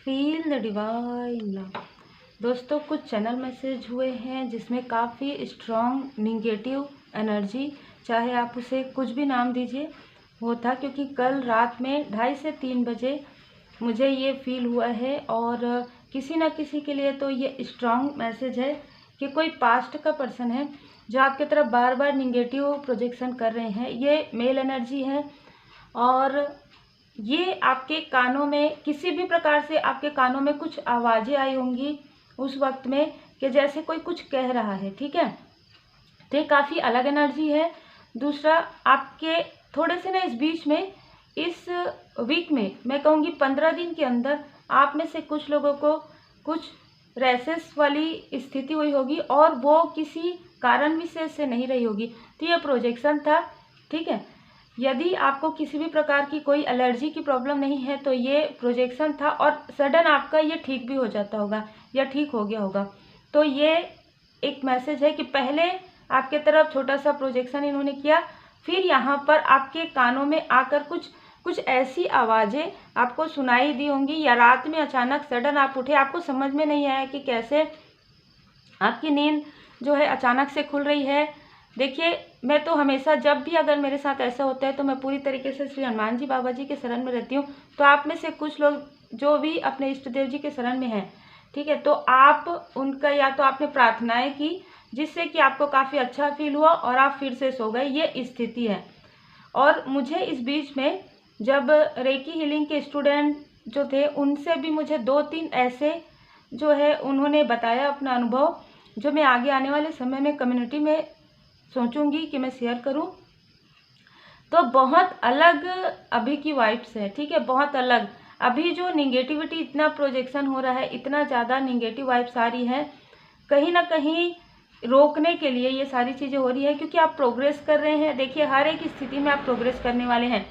Feel the divine love. दोस्तों, कुछ channel message हुए हैं जिसमें काफ़ी स्ट्रॉन्ग निगेटिव एनर्जी, चाहे आप उसे कुछ भी नाम दीजिए, वो था। क्योंकि कल रात में 2:30 से 3 बजे मुझे ये फील हुआ है और किसी न किसी के लिए तो ये स्ट्रॉन्ग मैसेज है कि कोई पास्ट का पर्सन है जो आपकी तरफ बार बार निगेटिव प्रोजेक्शन कर रहे हैं। ये मेल एनर्जी है और ये आपके कानों में किसी भी प्रकार से आपके कानों में कुछ आवाज़ें आई होंगी उस वक्त में कि जैसे कोई कुछ कह रहा है, ठीक है। तो ये काफ़ी अलग एनर्जी है। दूसरा, आपके थोड़े से ना इस बीच में, इस वीक में, मैं कहूँगी 15 दिन के अंदर आप में से कुछ लोगों को कुछ रैसेस वाली स्थिति हुई होगी और वो किसी कारण विशेष से नहीं रही होगी। तो ये प्रोजेक्शन था, ठीक है। यदि आपको किसी भी प्रकार की कोई एलर्जी की प्रॉब्लम नहीं है तो ये प्रोजेक्शन था और सडन आपका ये ठीक भी हो जाता होगा या ठीक हो गया होगा। तो ये एक मैसेज है कि पहले आपके तरफ छोटा सा प्रोजेक्शन इन्होंने किया, फिर यहाँ पर आपके कानों में आकर कुछ ऐसी आवाज़ें आपको सुनाई दी होंगी, या रात में अचानक सडन आप उठे, आपको समझ में नहीं आया कि कैसे आपकी नींद जो है अचानक से खुल रही है। देखिए, मैं तो हमेशा जब भी अगर मेरे साथ ऐसा होता है तो मैं पूरी तरीके से श्री हनुमान जी बाबा जी के शरण में रहती हूँ। तो आप में से कुछ लोग जो भी अपने इष्ट देव जी के शरण में हैं, ठीक है, तो आप उनका या तो आपने प्रार्थनाएं की जिससे कि आपको काफ़ी अच्छा फील हुआ और आप फिर से सो गए, ये स्थिति है। और मुझे इस बीच में जब रेकी हीलिंग के स्टूडेंट जो थे उनसे भी मुझे 2-3 ऐसे जो है उन्होंने बताया अपना अनुभव, जो मैं आगे आने वाले समय में कम्युनिटी में सोचूंगी कि मैं शेयर करूं। तो बहुत अलग अभी की वाइब्स है, ठीक है, बहुत अलग। अभी जो निगेटिविटी, इतना प्रोजेक्शन हो रहा है, इतना ज़्यादा निगेटिव वाइब्स आ रही है, कहीं ना कहीं रोकने के लिए ये सारी चीज़ें हो रही है क्योंकि आप प्रोग्रेस कर रहे हैं। देखिए, हर एक स्थिति में आप प्रोग्रेस करने वाले हैं।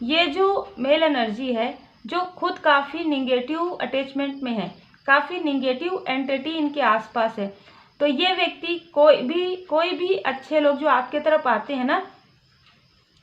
ये जो मेल एनर्जी है जो खुद काफ़ी निगेटिव अटैचमेंट में है, काफ़ी निगेटिव एंटिटी इनके आसपास है, तो ये व्यक्ति कोई भी अच्छे लोग जो आपके तरफ आते हैं ना,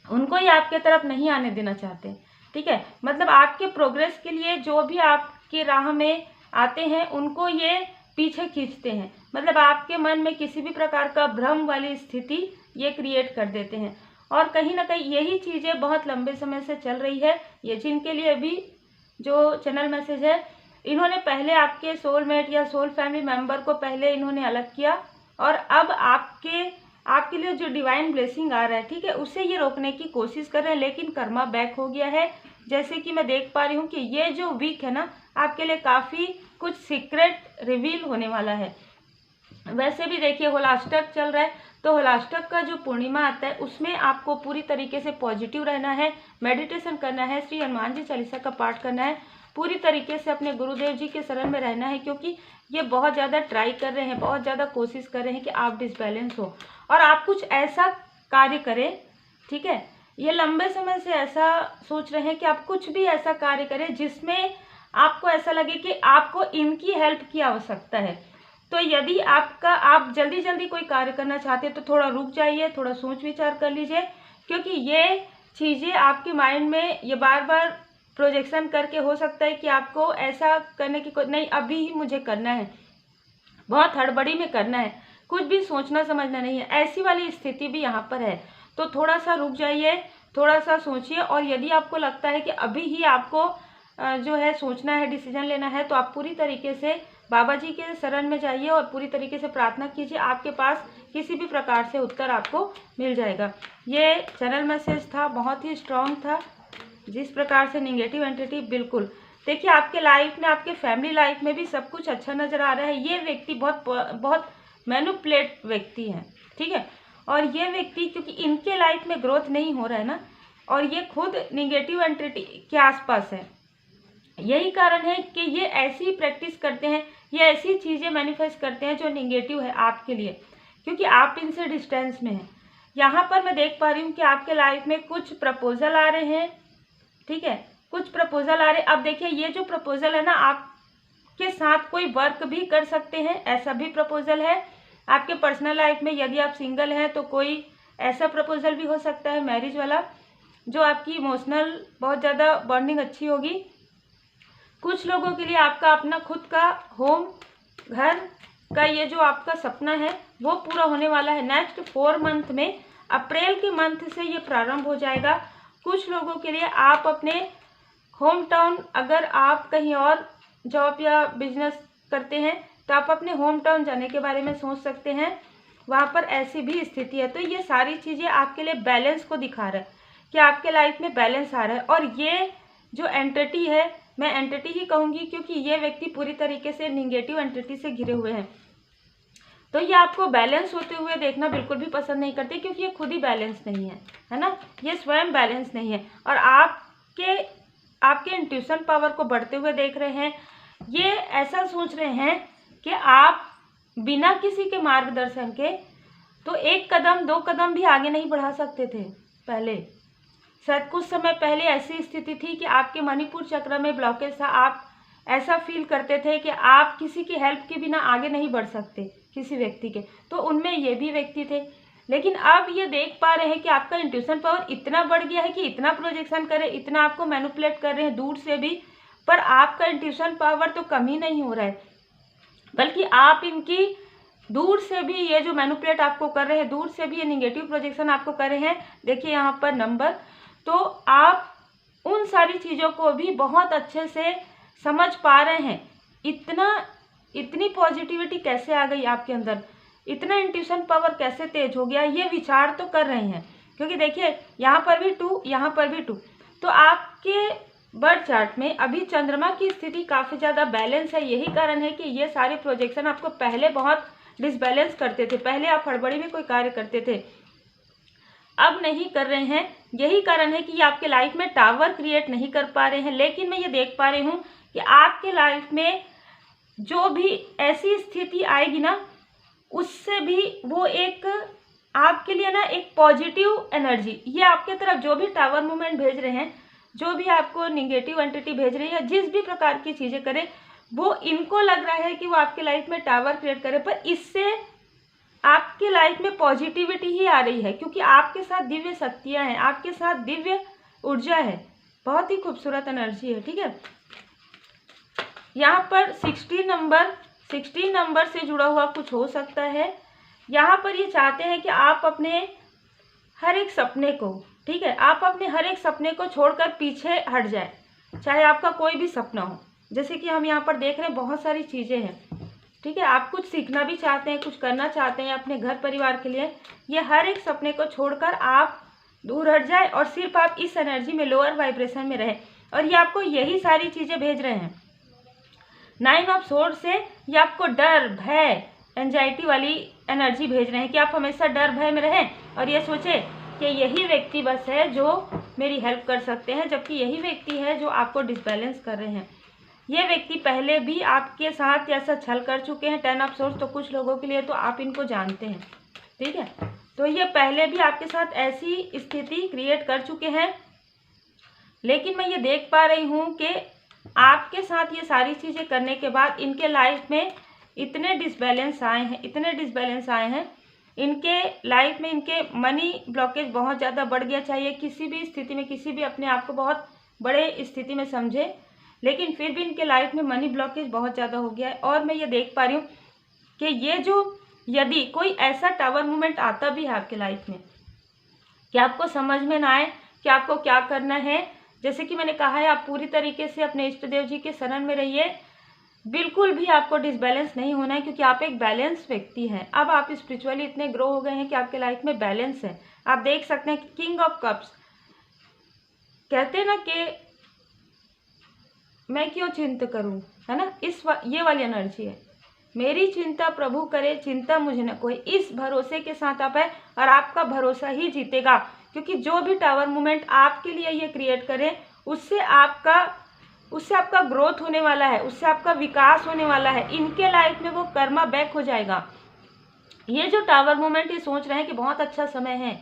उनको ये आपके तरफ नहीं आने देना चाहते, ठीक है। मतलब आपके प्रोग्रेस के लिए जो भी आपके राह में आते हैं उनको ये पीछे खींचते हैं। मतलब आपके मन में किसी भी प्रकार का भ्रम वाली स्थिति ये क्रिएट कर देते हैं। और कहीं ना कहीं यही चीज़ें बहुत लंबे समय से चल रही है। ये जिनके लिए भी जो चैनल मैसेज है, इन्होंने पहले आपके सोलमेट या सोल फैमिली मेंबर को पहले इन्होंने अलग किया और अब आपके लिए जो डिवाइन ब्लेसिंग आ रहा है, ठीक है, उसे ये रोकने की कोशिश कर रहे हैं, लेकिन कर्मा बैक हो गया है। जैसे कि मैं देख पा रही हूँ कि ये जो वीक है ना, आपके लिए काफ़ी कुछ सीक्रेट रिवील होने वाला है। वैसे भी देखिए, होलाष्टक चल रहा है, तो होलाष्टक का जो पूर्णिमा आता है उसमें आपको पूरी तरीके से पॉजिटिव रहना है, मेडिटेशन करना है, श्री हनुमान जी चालीसा का पाठ करना है, पूरी तरीके से अपने गुरुदेव जी के शरण में रहना है। क्योंकि ये बहुत ज़्यादा ट्राई कर रहे हैं, बहुत ज़्यादा कोशिश कर रहे हैं कि आप डिसबैलेंस हो और आप कुछ ऐसा कार्य करें, ठीक है। ये लंबे समय से ऐसा सोच रहे हैं कि आप कुछ भी ऐसा कार्य करें जिसमें आपको ऐसा लगे कि आपको इनकी हेल्प की आवश्यकता है। तो यदि आप जल्दी जल्दी कोई कार्य करना चाहते हैं तो थोड़ा रुक जाइए, थोड़ा सोच विचार कर लीजिए, क्योंकि ये चीज़ें आपके माइंड में ये बार बार प्रोजेक्शन करके हो सकता है कि आपको ऐसा करने की नहीं, अभी ही मुझे करना है, बहुत हड़बड़ी में करना है, कुछ भी सोचना समझना नहीं है, ऐसी वाली स्थिति भी यहाँ पर है। तो थोड़ा सा रुक जाइए, थोड़ा सा सोचिए, और यदि आपको लगता है कि अभी ही आपको जो है सोचना है, डिसीजन लेना है, तो आप पूरी तरीके से बाबा जी के शरण में जाइए और पूरी तरीके से प्रार्थना कीजिए। आपके पास किसी भी प्रकार से उत्तर आपको मिल जाएगा। ये चैनल मैसेज था, बहुत ही स्ट्रॉन्ग था। जिस प्रकार से निगेटिव एंटिटी, बिल्कुल देखिए, आपके लाइफ में, आपके फैमिली लाइफ में भी सब कुछ अच्छा नज़र आ रहा है। ये व्यक्ति बहुत मैनिपुलेट व्यक्ति है, ठीक है। और ये व्यक्ति, क्योंकि इनके लाइफ में ग्रोथ नहीं हो रहा है ना, और ये खुद निगेटिव एंटिटी के आसपास है, यही कारण है कि ये ऐसी प्रैक्टिस करते हैं, ये ऐसी चीज़ें मैनिफेस्ट करते हैं जो निगेटिव है आपके लिए, क्योंकि आप इनसे डिस्टेंस में हैं। यहाँ पर मैं देख पा रही हूँ कि आपके लाइफ में कुछ प्रपोजल आ रहे हैं, ठीक है, कुछ प्रपोजल आ रहे हैं। अब देखिए, ये जो प्रपोजल है ना, आपके साथ कोई वर्क भी कर सकते हैं, ऐसा भी प्रपोजल है। आपके पर्सनल लाइफ में यदि आप सिंगल हैं तो कोई ऐसा प्रपोजल भी हो सकता है, मैरिज वाला, जो आपकी इमोशनल बहुत ज़्यादा बॉन्डिंग अच्छी होगी। कुछ लोगों के लिए आपका अपना खुद का होम, घर का ये जो आपका सपना है वो पूरा होने वाला है नेक्स्ट 4 मंथ में। अप्रैल के मंथ से ये प्रारंभ हो जाएगा। कुछ लोगों के लिए आप अपने होम टाउन, अगर आप कहीं और जॉब या बिजनेस करते हैं तो आप अपने होम टाउन जाने के बारे में सोच सकते हैं, वहाँ पर ऐसी भी स्थिति है। तो ये सारी चीज़ें आपके लिए बैलेंस को दिखा रहा है कि आपके लाइफ में बैलेंस आ रहा है। और ये जो एंटिटी है, मैं एंटिटी ही कहूँगी क्योंकि ये व्यक्ति पूरी तरीके से निगेटिव एंटिटी से घिरे हुए हैं, तो ये आपको बैलेंस होते हुए देखना बिल्कुल भी पसंद नहीं करते, क्योंकि ये खुद ही बैलेंस नहीं है ना, ये स्वयं बैलेंस नहीं है। और आपके इंट्यूशन पावर को बढ़ते हुए देख रहे हैं। ये ऐसा सोच रहे हैं कि आप बिना किसी के मार्गदर्शन के तो 1 कदम 2 कदम भी आगे नहीं बढ़ा सकते थे। पहले शायद कुछ समय पहले ऐसी स्थिति थी कि आपके मणिपुर चक्र में ब्लॉकेज था। आप ऐसा फील करते थे कि आप किसी की हेल्प के बिना आगे नहीं बढ़ सकते, किसी व्यक्ति के। तो उनमें ये भी व्यक्ति थे। लेकिन अब ये देख पा रहे हैं कि आपका इंट्यूशन पावर इतना बढ़ गया है कि इतना प्रोजेक्शन करे, इतना आपको मैनिपुलेट कर रहे हैं दूर से भी, पर आपका इंट्यूशन पावर तो कम ही नहीं हो रहा है, बल्कि आप इनकी दूर से भी ये जो मैनिपुलेट आपको कर रहे हैं, दूर से भी ये निगेटिव प्रोजेक्शन आपको कर रहे हैं। देखिए यहाँ पर नंबर, तो आप उन सारी चीज़ों को भी बहुत अच्छे से समझ पा रहे हैं। इतनी पॉजिटिविटी कैसे आ गई आपके अंदर, इतना इंट्यूशन पावर कैसे तेज हो गया, ये विचार तो कर रहे हैं। क्योंकि देखिए यहाँ पर भी 2, यहाँ पर भी 2, तो आपके बर्थ चार्ट में अभी चंद्रमा की स्थिति काफ़ी ज़्यादा बैलेंस है। यही कारण है कि ये सारे प्रोजेक्शन आपको पहले बहुत डिसबैलेंस करते थे। पहले आप हड़बड़ी में कोई कार्य करते थे, अब नहीं कर रहे हैं। यही कारण है कि ये आपके लाइफ में टावर क्रिएट नहीं कर पा रहे हैं। लेकिन मैं ये देख पा रही हूँ कि आपके लाइफ में जो भी ऐसी स्थिति आएगी ना, उससे भी वो एक आपके लिए ना एक पॉजिटिव एनर्जी, ये आपके तरफ जो भी टावर मूवमेंट भेज रहे हैं, जो भी आपको निगेटिव एंटिटी भेज रही है, जिस भी प्रकार की चीज़ें करे, वो इनको लग रहा है कि वो आपके लाइफ में टावर क्रिएट करे, पर इससे आपके लाइफ में पॉजिटिविटी ही आ रही है। क्योंकि आपके साथ दिव्य शक्तियाँ हैं, आपके साथ दिव्य ऊर्जा है, बहुत ही खूबसूरत एनर्जी है। ठीक है, यहाँ पर 16 नंबर से जुड़ा हुआ कुछ हो सकता है। यहाँ पर ये चाहते हैं कि आप अपने हर एक सपने को, ठीक है, आप अपने हर एक सपने को छोड़कर पीछे हट जाए, चाहे आपका कोई भी सपना हो। जैसे कि हम यहाँ पर देख रहे हैं बहुत सारी चीज़ें हैं, ठीक है, आप कुछ सीखना भी चाहते हैं, कुछ करना चाहते हैं अपने घर परिवार के लिए। ये हर एक सपने को छोड़कर आप दूर हट जाए और सिर्फ आप इस एनर्जी में, लोअर वाइब्रेशन में रहें। और ये आपको यही सारी चीज़ें भेज रहे हैं। 9 ऑफ सोर्ड से ये आपको डर, भय, एंजाइटी वाली एनर्जी भेज रहे हैं कि आप हमेशा डर भय में रहें और ये सोचें कि यही व्यक्ति बस है जो मेरी हेल्प कर सकते हैं, जबकि यही व्यक्ति है जो आपको डिसबैलेंस कर रहे हैं। ये व्यक्ति पहले भी आपके साथ ऐसा छल कर चुके हैं। 10 ऑफ सोर्ड्स, तो कुछ लोगों के लिए तो आप इनको जानते हैं, ठीक है, तो ये पहले भी आपके साथ ऐसी स्थिति क्रिएट कर चुके हैं। लेकिन मैं ये देख पा रही हूँ कि आपके साथ ये सारी चीज़ें करने के बाद इनके लाइफ में इतने डिसबैलेंस आए हैं, इनके लाइफ में इनके मनी ब्लॉकेज बहुत ज़्यादा बढ़ गया। चाहिए किसी भी स्थिति में, किसी भी अपने आप को बहुत बड़े स्थिति में समझे, लेकिन फिर भी इनके लाइफ में मनी ब्लॉकेज बहुत ज़्यादा हो गया है। और मैं ये देख पा रही हूँ कि ये जो, यदि कोई ऐसा टावर मूवमेंट आता भी है आपके लाइफ में कि आपको समझ में ना आए कि आपको क्या करना है, जैसे कि मैंने कहा है, आप पूरी तरीके से अपने इष्ट देव जी के शरण में रहिए। बिल्कुल भी आपको डिसबैलेंस नहीं होना है, क्योंकि आप एक बैलेंस व्यक्ति हैं। अब आप स्पिरिचुअली इतने ग्रो हो गए हैं कि आपके लाइफ में बैलेंस है। आप देख सकते हैं कि किंग ऑफ कप्स कहते हैं ना कि मैं क्यों चिंता करूं, है ना, ये वाली एनर्जी है। मेरी चिंता प्रभु करे, चिंता मुझे न कोई, इस भरोसे के साथ आप है और आपका भरोसा ही जीतेगा। क्योंकि जो भी टावर मूवमेंट आपके लिए ये क्रिएट करे, उससे आपका ग्रोथ होने वाला है, उससे आपका विकास होने वाला है। इनके लाइफ में वो कर्मा बैक हो जाएगा। ये जो टावर मूवमेंट ये सोच रहे हैं कि बहुत अच्छा समय है,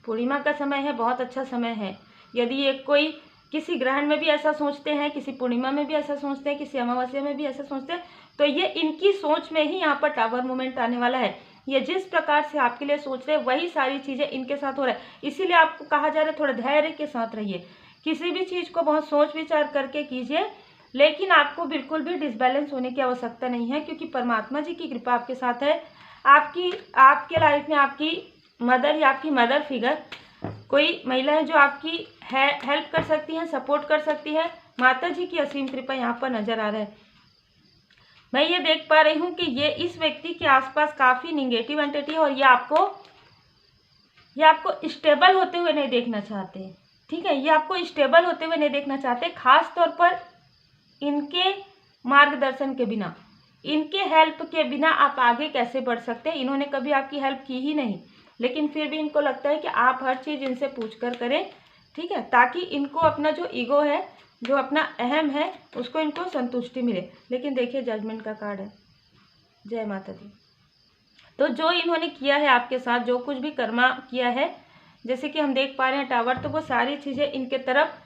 पूर्णिमा का समय है, बहुत अच्छा समय है। यदि ये कोई किसी ग्रहण में भी ऐसा सोचते हैं, किसी पूर्णिमा में भी ऐसा सोचते हैं, किसी अमावस्या में भी ऐसा सोचते हैं, तो ये इनकी सोच में ही यहाँ पर टावर मूवमेंट आने वाला है। ये जिस प्रकार से आपके लिए सोच रहे हैं, वही सारी चीज़ें इनके साथ हो रहा है। इसीलिए आपको कहा जा रहा है थोड़ा धैर्य के साथ रहिए, किसी भी चीज़ को बहुत सोच विचार करके कीजिए, लेकिन आपको बिल्कुल भी डिसबैलेंस होने की आवश्यकता नहीं है, क्योंकि परमात्मा जी की कृपा आपके साथ है। आपके लाइफ में आपकी मदर या आपकी मदर फिगर कोई महिला है जो आपकी हेल्प कर सकती है, सपोर्ट कर सकती है। माता जी की असीम कृपा यहाँ पर नजर आ रहा है। मैं ये देख पा रही हूँ कि ये इस व्यक्ति के आसपास काफी निगेटिव एंटिटी है और ये आपको स्टेबल होते हुए नहीं देखना चाहते। ठीक है, ये आपको स्टेबल होते हुए नहीं देखना चाहते, खास तौर पर इनके मार्गदर्शन के बिना, इनके हेल्प के बिना आप आगे कैसे बढ़ सकते हैं। इन्होंने कभी आपकी हेल्प की ही नहीं, लेकिन फिर भी इनको लगता है कि आप हर चीज़ इनसे पूछ कर करें। ठीक है, ताकि इनको अपना जो ईगो है, जो अपना अहम है, उसको इनको संतुष्टि मिले। लेकिन देखिए जजमेंट का कार्ड है। जय माता दी। तो जो इन्होंने किया है आपके साथ, जो कुछ भी कर्मा किया है, जैसे कि हम देख पा रहे हैं टावर, तो वो सारी चीज़ें इनके तरफ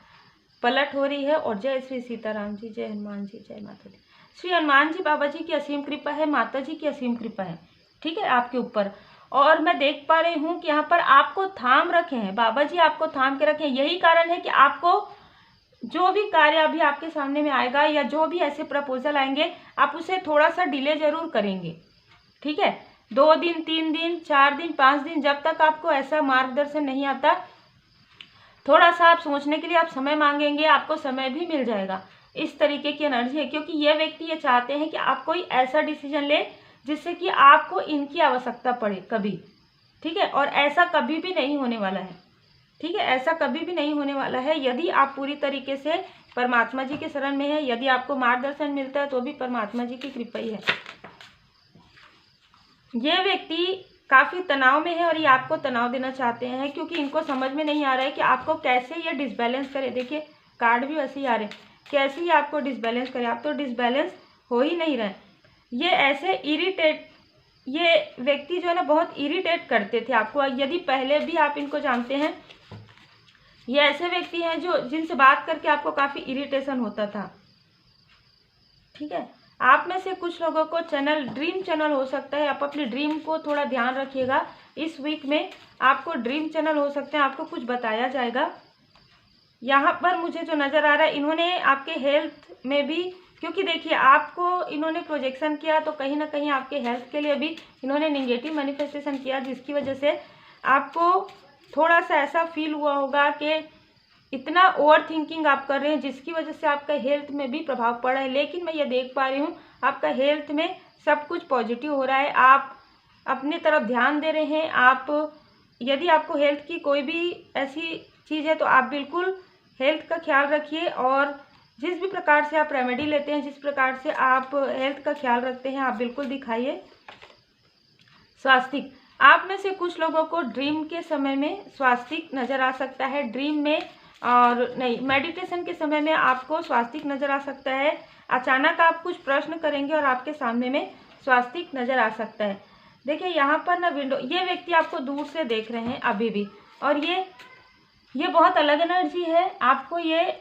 पलट हो रही है। और जय श्री सीताराम जी, जय हनुमान जी, जय माता दी। श्री हनुमान जी बाबा जी की असीम कृपा है, माता जी की असीम कृपा है, ठीक है, आपके ऊपर। और मैं देख पा रही हूँ कि यहाँ पर आपको थाम रखे हैं, बाबा जी आपको थाम के रखे हैं। यही कारण है कि आपको जो भी कार्य अभी आपके सामने में आएगा या जो भी ऐसे प्रपोजल आएंगे, आप उसे थोड़ा सा डिले जरूर करेंगे। ठीक है, 2 दिन, 3 दिन, 4 दिन, 5 दिन, जब तक आपको ऐसा मार्गदर्शन नहीं आता, थोड़ा सा आप सोचने के लिए आप समय मांगेंगे, आपको समय भी मिल जाएगा। इस तरीके की एनर्जी है, क्योंकि ये व्यक्ति ये चाहते हैं कि आप कोई ऐसा डिसीजन ले जिससे कि आपको इनकी आवश्यकता पड़े कभी। ठीक है, और ऐसा कभी भी नहीं होने वाला है। ठीक है, ऐसा कभी भी नहीं होने वाला है। यदि आप पूरी तरीके से परमात्मा जी के शरण में है, यदि आपको मार्गदर्शन मिलता है, तो भी परमात्मा जी की कृपा ही है। ये व्यक्ति काफी तनाव में है और ये आपको तनाव देना चाहते हैं, क्योंकि इनको समझ में नहीं आ रहा है कि आपको कैसे ये डिसबैलेंस करे। देखिए कार्ड भी वैसे ही आ रहे हैं, कैसे ही आपको डिसबैलेंस करे। आप तो डिसबैलेंस हो ही नहीं रहे। ये ऐसे ये व्यक्ति जो है ना, बहुत इरिटेट करते थे आपको। यदि पहले भी आप इनको जानते हैं, ये ऐसे व्यक्ति हैं जो जिनसे बात करके आपको काफी इरिटेशन होता था। ठीक है, आप में से कुछ लोगों को ड्रीम चैनल हो सकता है। आप अपने ड्रीम को थोड़ा ध्यान रखिएगा। इस वीक में आपको ड्रीम चैनल हो सकते हैं, आपको कुछ बताया जाएगा। यहाँ पर मुझे जो नज़र आ रहा है, इन्होंने आपके हेल्थ में भी, क्योंकि देखिए आपको इन्होंने प्रोजेक्शन किया, तो कहीं ना कहीं आपके हेल्थ के लिए भी इन्होंने निगेटिव मैनिफेस्टेशन किया, जिसकी वजह से आपको थोड़ा सा ऐसा फील हुआ होगा कि इतना ओवर थिंकिंग आप कर रहे हैं, जिसकी वजह से आपका हेल्थ में भी प्रभाव पड़ा है। लेकिन मैं ये देख पा रही हूँ आपका हेल्थ में सब कुछ पॉजिटिव हो रहा है। आप अपनी तरफ ध्यान दे रहे हैं। आप यदि आपको हेल्थ की कोई भी ऐसी चीज़ है, तो आप बिल्कुल हेल्थ का ख्याल रखिए। और जिस भी प्रकार से आप रेमेडी लेते हैं, जिस प्रकार से आप हेल्थ का ख्याल रखते हैं, आप बिल्कुल दिखाइए। स्वास्तिक, आप में से कुछ लोगों को ड्रीम के समय में स्वास्तिक नज़र आ सकता है। ड्रीम में और नहीं, मेडिटेशन के समय में आपको स्वास्तिक नज़र आ सकता है। अचानक आप कुछ प्रश्न करेंगे और आपके सामने में स्वास्तिक नज़र आ सकता है। देखिए यहाँ पर ना विंडो, ये व्यक्ति आपको दूर से देख रहे हैं अभी भी, और ये बहुत अलग एनर्जी है। आपको ये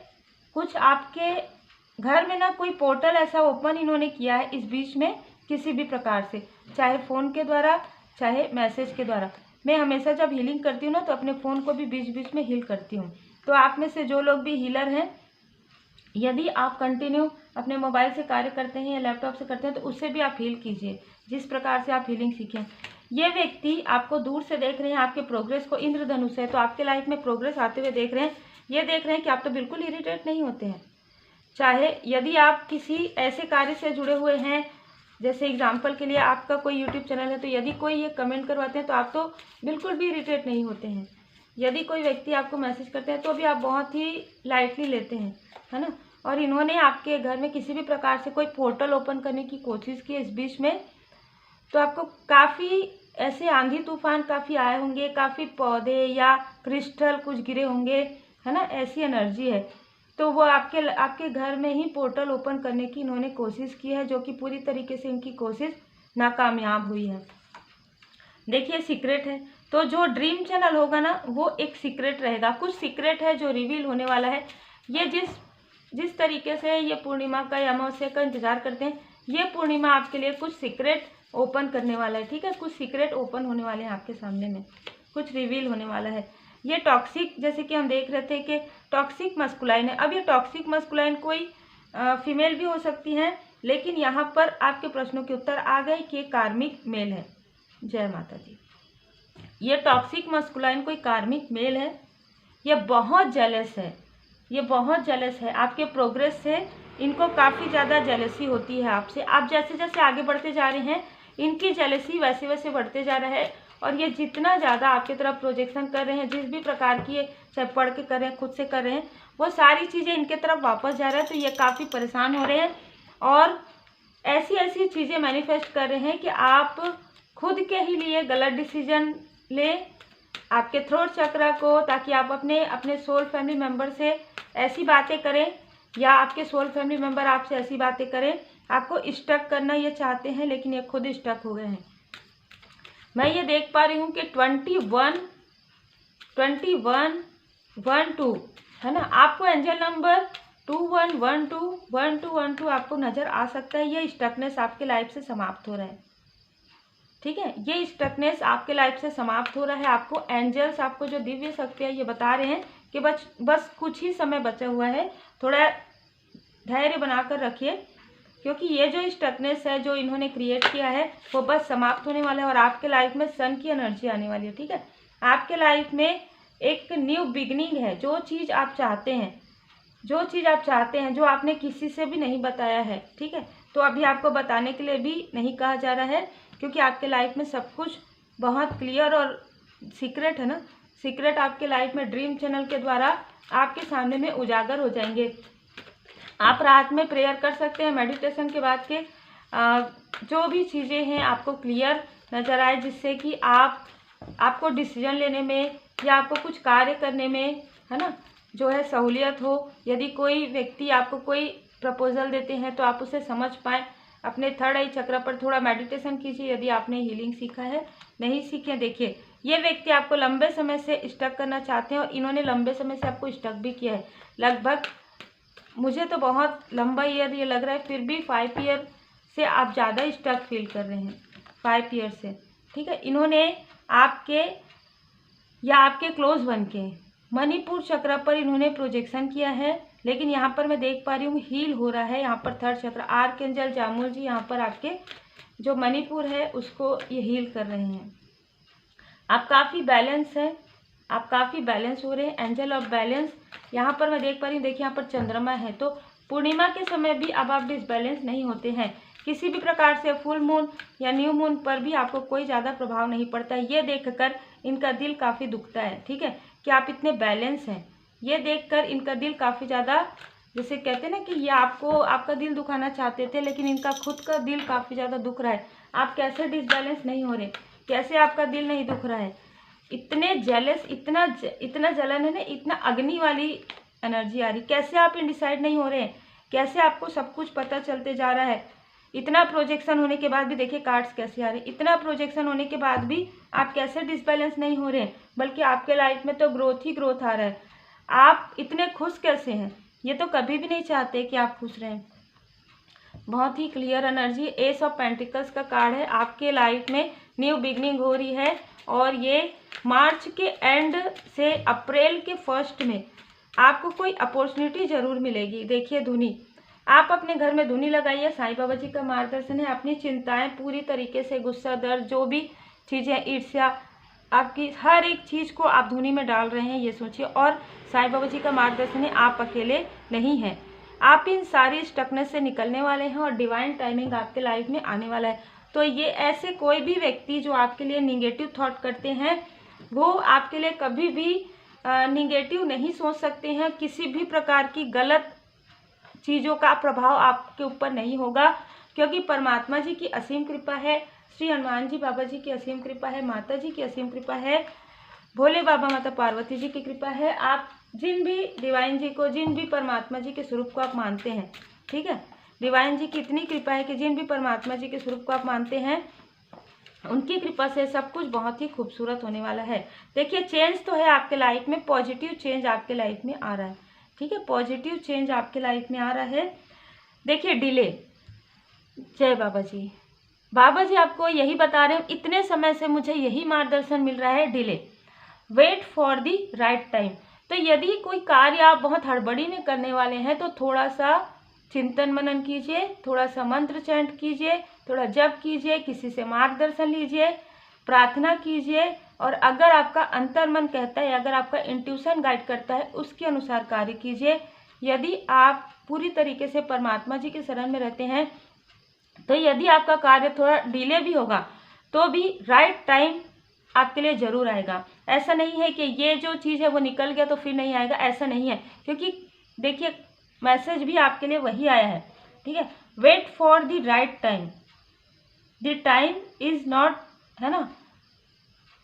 कुछ आपके घर में ना कोई पोर्टल ऐसा ओपन इन्होंने किया है इस बीच में, किसी भी प्रकार से, चाहे फ़ोन के द्वारा, चाहे मैसेज के द्वारा। मैं हमेशा जब हीलिंग करती हूँ ना, तो अपने फ़ोन को भी बीच बीच में हील करती हूँ। तो आप में से जो लोग भी हीलर हैं, यदि आप कंटिन्यू अपने मोबाइल से कार्य करते हैं या लैपटॉप से करते हैं, तो उससे भी आप हील कीजिए, जिस प्रकार से आप हीलिंग सीखें। ये व्यक्ति आपको दूर से देख रहे हैं, आपके प्रोग्रेस को, इंद्रधनुष है तो आपके लाइफ में प्रोग्रेस आते हुए देख रहे हैं। ये देख रहे हैं कि आप तो बिल्कुल इरिटेट नहीं होते हैं। चाहे यदि आप किसी ऐसे कार्य से जुड़े हुए हैं, जैसे एग्जाम्पल के लिए आपका कोई यूट्यूब चैनल है, तो यदि कोई ये कमेंट करवाते हैं, तो आप तो बिल्कुल भी इरिटेट नहीं होते हैं। यदि कोई व्यक्ति आपको मैसेज करते हैं, तो भी आप बहुत ही लाइटली लेते हैं, है ना। और इन्होंने आपके घर में किसी भी प्रकार से कोई पोर्टल ओपन करने की कोशिश की इस बीच में, तो आपको काफ़ी ऐसे आंधी तूफान काफ़ी आए होंगे, काफ़ी पौधे या क्रिस्टल कुछ गिरे होंगे, है ना, ऐसी एनर्जी है। तो वो आपके घर में ही पोर्टल ओपन करने की इन्होंने कोशिश की है, जो कि पूरी तरीके से इनकी कोशिश नाकामयाब हुई है। देखिए सीक्रेट है, तो जो ड्रीम चैनल होगा ना, वो एक सीक्रेट रहेगा। कुछ सीक्रेट है जो रिवील होने वाला है। ये जिस तरीके से ये पूर्णिमा का या अमावस्या का इंतजार करते हैं, ये पूर्णिमा आपके लिए कुछ सीक्रेट ओपन करने वाला है। ठीक है, कुछ सीक्रेट ओपन होने वाले हैं आपके सामने में, कुछ रिवील होने वाला है। ये टॉक्सिक, जैसे कि हम देख रहे थे कि टॉक्सिक मस्कुलाइन है। अब ये टॉक्सिक मस्कुलाइन कोई फीमेल भी हो सकती हैं, लेकिन यहाँ पर आपके प्रश्नों के उत्तर आ गए कि कार्मिक मेल है। जय माता दी। ये टॉक्सिक मस्कुलाइन कोई कार्मिक मेल है, ये बहुत जेलस है, ये बहुत जेलस है आपके प्रोग्रेस से। इनको काफ़ी ज़्यादा जेलसी होती है आपसे। आप जैसे जैसे आगे बढ़ते जा रहे हैं इनकी जेलसी वैसे वैसे बढ़ते जा रहा है, और ये जितना ज़्यादा आपकी तरफ प्रोजेक्शन कर रहे हैं, जिस भी प्रकार की, चाहे पढ़ के कर रहे हैं, खुद से कर रहे हैं, वो सारी चीज़ें इनके तरफ वापस जा रहा है। तो ये काफ़ी परेशान हो रहे हैं और ऐसी ऐसी चीज़ें मैनिफेस्ट कर रहे हैं कि आप खुद के ही लिए गलत डिसीजन ले आपके थ्रोट चक्र को, ताकि आप अपने सोल फैमिली मेम्बर से ऐसी बातें करें या आपके सोल फैमिली मेम्बर आपसे ऐसी बातें करें। आपको स्टक करना ये चाहते हैं, लेकिन ये खुद स्टक हो गए हैं। मैं ये देख पा रही हूँ कि 2112 है ना, आपको एंजल नंबर 2112 आपको नज़र आ सकता है। ये स्टकनेस आपके लाइफ से समाप्त हो रहा है, ठीक है, ये स्टकनेस आपके लाइफ से समाप्त हो रहा है। आपको एंजल्स, आपको जो दिव्य शक्ति है, ये बता रहे हैं कि बस कुछ ही समय बचा हुआ है, थोड़ा धैर्य बनाकर रखिए, क्योंकि ये जो स्टकनेस है जो इन्होंने क्रिएट किया है वो बस समाप्त होने वाला है और आपके लाइफ में सन की एनर्जी आने वाली है, ठीक है। आपके लाइफ में एक न्यू बिगनिंग है। जो चीज़ आप चाहते हैं, जो आपने किसी से भी नहीं बताया है, ठीक है, तो अभी आपको बताने के लिए भी नहीं कहा जा रहा है, क्योंकि आपके लाइफ में सब कुछ बहुत क्लियर और सीक्रेट है ना। सीक्रेट आपके लाइफ में ड्रीम चैनल के द्वारा आपके सामने में उजागर हो जाएंगे। आप रात में प्रेयर कर सकते हैं, मेडिटेशन के बाद के जो भी चीज़ें हैं आपको क्लियर नज़र आए, जिससे कि आपको डिसीजन लेने में या आपको कुछ कार्य करने में, है ना, जो है सहूलियत हो। यदि कोई व्यक्ति आपको कोई प्रपोजल देते हैं तो आप उसे समझ पाएँ। अपने थर्ड आई चक्र पर थोड़ा मेडिटेशन कीजिए यदि आपने हीलिंग सीखा है। नहीं सीखे, देखिए ये व्यक्ति आपको लंबे समय से स्टक करना चाहते हैं और इन्होंने लंबे समय से आपको स्टक भी किया है। लगभग मुझे तो बहुत लंबा ईयर ये लग रहा है, फिर भी 5 ईयर से आप ज़्यादा स्टक फील कर रहे हैं, 5 ईयर से, ठीक है। इन्होंने आपके या आपके क्लोज वन के मणिपुर चक्र पर इन्होंने प्रोजेक्शन किया है, लेकिन यहाँ पर मैं देख पा रही हूँ हील हो रहा है। यहाँ पर थर्ड चक्र आर्कएंजल जामुल जी यहाँ पर आपके जो मणिपुर है उसको ये हील कर रहे हैं। आप काफ़ी बैलेंस है, आप काफ़ी बैलेंस हो रहे हैं। एंजल ऑफ बैलेंस यहाँ पर मैं देख पा रही हूँ। देखिए यहाँ पर चंद्रमा है, तो पूर्णिमा के समय भी अब आप डिसबैलेंस नहीं होते हैं। किसी भी प्रकार से फुल मून या न्यू मून पर भी आपको कोई ज़्यादा प्रभाव नहीं पड़ता है। ये देखकर इनका दिल काफ़ी दुखता है, ठीक है, कि आप इतने बैलेंस हैं। ये देखकर इनका दिल काफ़ी ज़्यादा, जैसे कहते हैं ना कि ये आपका दिल दुखाना चाहते थे, लेकिन इनका खुद का दिल काफ़ी ज़्यादा दुख रहा है। आप कैसे डिसबैलेंस नहीं हो रहे, कैसे आपका दिल नहीं दुख रहा है। इतने जेलस, इतना जलन है ना, इतना अग्नि वाली एनर्जी आ रही। कैसे आप इनडिसाइड नहीं हो रहे हैं, कैसे आपको सब कुछ पता चलते जा रहा है। इतना प्रोजेक्शन होने के बाद भी देखिए कार्ड्स कैसे आ रहे हैं। इतना प्रोजेक्शन होने के बाद भी आप कैसे डिसबैलेंस नहीं हो रहे हैं, बल्कि आपके लाइफ में तो ग्रोथ ही ग्रोथ आ रहा है। आप इतने खुश कैसे हैं, ये तो कभी भी नहीं चाहते कि आप खुश रहें। बहुत ही clear energy, ace of pentacles का कार्ड है। आपके लाइफ में न्यू बिगनिंग हो रही है और ये मार्च के एंड से अप्रैल के फर्स्ट में आपको कोई अपॉर्चुनिटी ज़रूर मिलेगी। देखिए धुनी, आप अपने घर में धुनी लगाइए, साईं बाबा जी का मार्गदर्शन है। अपनी चिंताएं पूरी तरीके से, गुस्सा, दर्द, जो भी चीज़ें, ईर्ष्या, आपकी हर एक चीज़ को आप धुनी में डाल रहे हैं, ये सोचिए। और साईं बाबा जी का मार्गदर्शन है, आप अकेले नहीं हैं। आप इन सारी स्टकनेस से निकलने वाले हैं और डिवाइन टाइमिंग आपके लाइफ में आने वाला है। तो ये ऐसे कोई भी व्यक्ति जो आपके लिए निगेटिव थॉट करते हैं, वो आपके लिए कभी भी निगेटिव नहीं सोच सकते हैं। किसी भी प्रकार की गलत चीज़ों का प्रभाव आपके ऊपर नहीं होगा, क्योंकि परमात्मा जी की असीम कृपा है, श्री हनुमान जी बाबा जी की असीम कृपा है, माता जी की असीम कृपा है, भोले बाबा माता पार्वती जी की कृपा है। आप जिन भी डिवाइन जी को, जिन भी परमात्मा जी के स्वरूप को आप मानते हैं, ठीक है, डिवाइन जी की इतनी कृपा है कि जिन भी परमात्मा जी के स्वरूप को आप मानते हैं, उनकी कृपा से सब कुछ बहुत ही खूबसूरत होने वाला है। देखिए चेंज तो है आपके लाइफ में, पॉजिटिव चेंज आपके लाइफ में आ रहा है, ठीक है, पॉजिटिव चेंज आपके लाइफ में आ रहा है। देखिए डिले, जय बाबा जी, बाबा जी आपको यही बता रहे हैं, इतने समय से मुझे यही मार्गदर्शन मिल रहा है, delay, wait for the right time. तो यदि कोई कार्य आप बहुत हड़बड़ी में करने वाले हैं तो थोड़ा सा चिंतन मनन कीजिए, थोड़ा सा मंत्र चैंट कीजिए, थोड़ा जप कीजिए, किसी से मार्गदर्शन लीजिए, प्रार्थना कीजिए, और अगर आपका अंतर्मन कहता है, अगर आपका इंट्यूशन गाइड करता है, उसके अनुसार कार्य कीजिए। यदि आप पूरी तरीके से परमात्मा जी के शरण में रहते हैं तो यदि आपका कार्य थोड़ा डिले भी होगा तो भी राइट टाइम आपके लिए जरूर आएगा। ऐसा नहीं है कि ये जो चीज़ है वो निकल गया तो फिर नहीं आएगा, ऐसा नहीं है, क्योंकि देखिए मैसेज भी आपके लिए वही आया है, ठीक है। Wait for the right time, the time is not, है ना,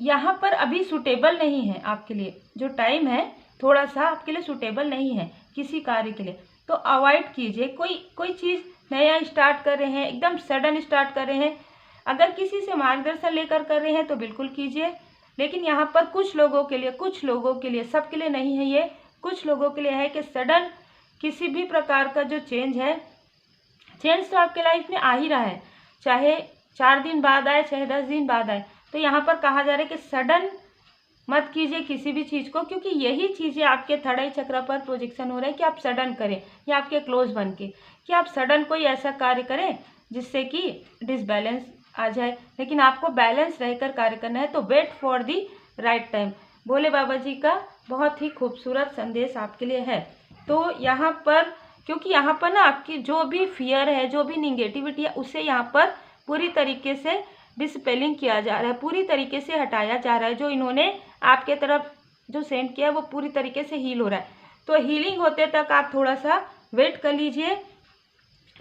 यहाँ पर अभी सूटेबल नहीं है आपके लिए, जो टाइम है थोड़ा सा आपके लिए सूटेबल नहीं है किसी कार्य के लिए, तो अवॉइड कीजिए। कोई चीज़ नया स्टार्ट कर रहे हैं, एकदम सडन स्टार्ट कर रहे हैं, अगर किसी से मार्गदर्शन लेकर कर रहे हैं तो बिल्कुल कीजिए। लेकिन यहाँ पर कुछ लोगों के लिए, सबके लिए नहीं है ये, कुछ लोगों के लिए है कि सडन किसी भी प्रकार का जो चेंज है, चेंज तो आपके लाइफ में आ ही रहा है, चाहे 4 दिन बाद आए, चाहे 10 दिन बाद आए, तो यहाँ पर कहा जा रहा है कि सडन मत कीजिए किसी भी चीज़ को, क्योंकि यही चीज़ें आपके थर्ड आई चक्र पर प्रोजेक्शन हो रहा है कि आप सडन करें, या आपके क्लोज बन के कि आप सडन कोई ऐसा कार्य करें जिससे कि डिसबैलेंस आ जाए। लेकिन आपको बैलेंस रहकर कार्य करना है, तो wait for the right time. Bhole Baba ji का बहुत ही खूबसूरत संदेश आपके लिए है। तो यहाँ पर, क्योंकि यहाँ पर ना आपकी जो भी फियर है, जो भी निगेटिविटी है, उसे यहाँ पर पूरी तरीके से डिस्पेलिंग किया जा रहा है, पूरी तरीके से हटाया जा रहा है। जो इन्होंने आपके तरफ जो सेंड किया है वो पूरी तरीके से हील हो रहा है। तो हीलिंग होते तक आप थोड़ा सा वेट कर लीजिए।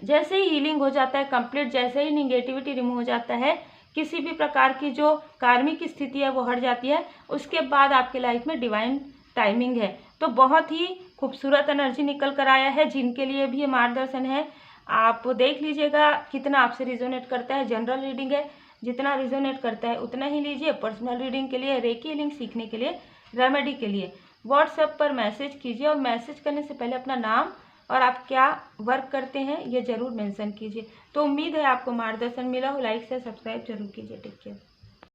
जैसे ही हीलिंग हो जाता है कंप्लीट, जैसे ही निगेटिविटी रिमूव हो जाता है, किसी भी प्रकार की जो कार्मिक स्थिति है वो हट जाती है, उसके बाद आपके लाइफ में डिवाइन टाइमिंग है। तो बहुत ही खूबसूरत एनर्जी निकल कर आया है, जिनके लिए भी ये मार्गदर्शन है। आप देख लीजिएगा कितना आपसे रिजोनेट करता है। जनरल रीडिंग है, जितना रिजोनेट करता है उतना ही लीजिए। पर्सनल रीडिंग के लिए, रेकी हीलिंग सीखने के लिए, रेमेडी के लिए व्हाट्सएप पर मैसेज कीजिए, और मैसेज करने से पहले अपना नाम और आप क्या वर्क करते हैं ये ज़रूर मेंशन कीजिए। तो उम्मीद है आपको मार्गदर्शन मिला हो। लाइक से सब्सक्राइब जरूर कीजिए। Take care.